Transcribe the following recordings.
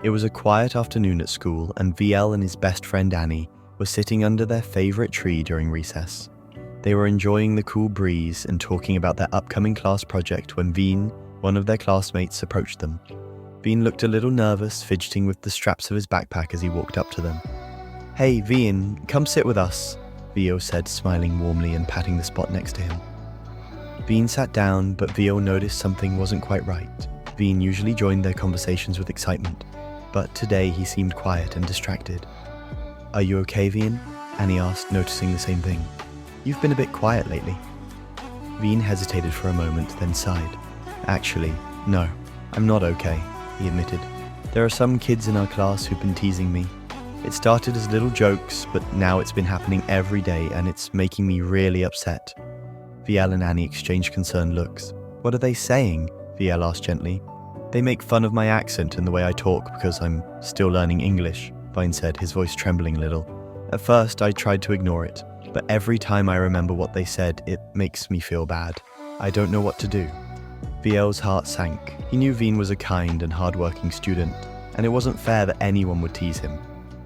It was a quiet afternoon at school, and Vyelle and his best friend Annie were sitting under their favorite tree during recess. They were enjoying the cool breeze and talking about their upcoming class project when Vihn, one of their classmates, approached them. Vihn looked a little nervous, fidgeting with the straps of his backpack as he walked up to them. "Hey, Vihn, come sit with us," Vyelle said, smiling warmly and patting the spot next to him. Vihn sat down, but Vyelle noticed something wasn't quite right. Vihn usually joined their conversations with excitement, but today he seemed quiet and distracted. "Are you okay, Vihn?" Annie asked, noticing the same thing. "You've been a bit quiet lately." Vihn hesitated for a moment, then sighed. "Actually, no, I'm not okay," he admitted. "There are some kids in our class who've been teasing me. It started as little jokes, but now it's been happening every day and it's making me really upset." Vyelle and Annie exchanged concerned looks. "What are they saying?" Vyelle asked gently. "They make fun of my accent and the way I talk because I'm still learning English," Vihn said, his voice trembling a little. "At first I tried to ignore it, but every time I remember what they said, it makes me feel bad. I don't know what to do." Vyelle's heart sank. He knew Vihn was a kind and hard-working student, and it wasn't fair that anyone would tease him.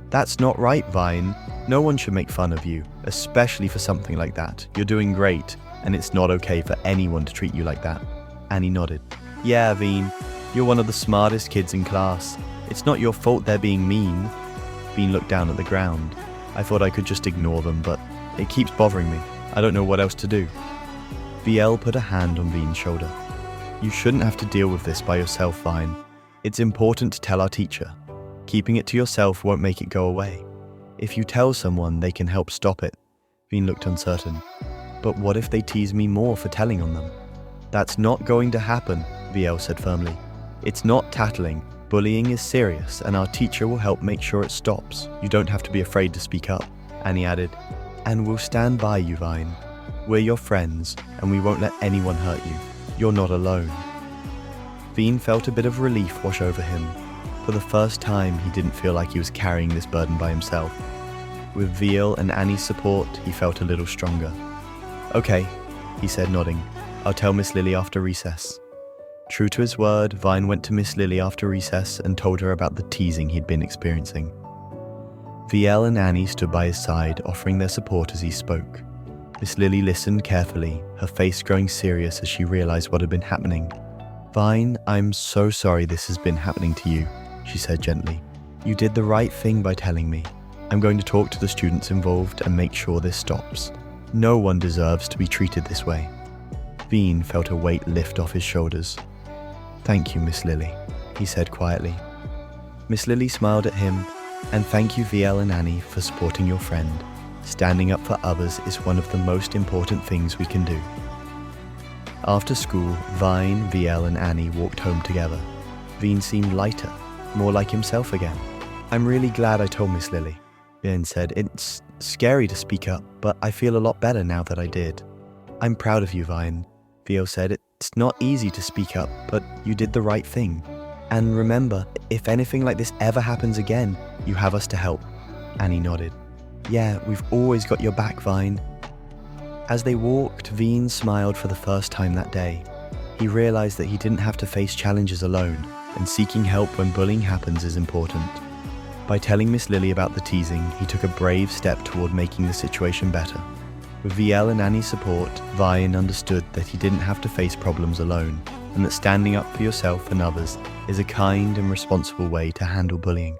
"That's not right, Vihn. No one should make fun of you, especially for something like that. You're doing great, and it's not okay for anyone to treat you like that." Annie nodded. "Yeah, Vihn, you're one of the smartest kids in class. It's not your fault they're being mean." Vihn looked down at the ground. "I thought I could just ignore them, but it keeps bothering me. I don't know what else to do." Vyelle put a hand on Vihn's shoulder. "You shouldn't have to deal with this by yourself, Vihn. It's important to tell our teacher. Keeping it to yourself won't make it go away. If you tell someone, they can help stop it." Vihn looked uncertain. "But what if they tease me more for telling on them?" "That's not going to happen," Vyelle said firmly. "It's not tattling. Bullying is serious, and our teacher will help make sure it stops. You don't have to be afraid to speak up," Annie added. "And we'll stand by you, Vihn. We're your friends, and we won't let anyone hurt you. You're not alone." Vihn felt a bit of relief wash over him. For the first time, he didn't feel like he was carrying this burden by himself. With Vyelle and Annie's support, he felt a little stronger. "Okay," he said, nodding. "I'll tell Miss Lily after recess." True to his word, Vihn went to Miss Lily after recess and told her about the teasing he'd been experiencing. Vyelle and Annie stood by his side, offering their support as he spoke. Miss Lily listened carefully, her face growing serious as she realized what had been happening. "Vihn, I'm so sorry this has been happening to you," she said gently. "You did the right thing by telling me. I'm going to talk to the students involved and make sure this stops. No one deserves to be treated this way." Vihn felt a weight lift off his shoulders. "Thank you, Miss Lily," he said quietly. Miss Lily smiled at him, and "Thank you, Vyelle and Annie, for supporting your friend. Standing up for others is one of the most important things we can do." After school, Vihn, Vyelle and Annie walked home together. Vihn seemed lighter, more like himself again. "I'm really glad I told Miss Lily," Vihn said. "It's scary to speak up, but I feel a lot better now that I did." "I'm proud of you, Vihn," Vyelle said. "It's not easy to speak up, but you did the right thing. And remember, if anything like this ever happens again, you have us to help." Annie nodded. "Yeah, we've always got your back, Vihn." As they walked, Vihn smiled for the first time that day. He realized that he didn't have to face challenges alone, and seeking help when bullying happens is important. By telling Miss Lily about the teasing, he took a brave step toward making the situation better. With Vyelle and Annie's support, Vihn understood that he didn't have to face problems alone, and that standing up for yourself and others is a kind and responsible way to handle bullying.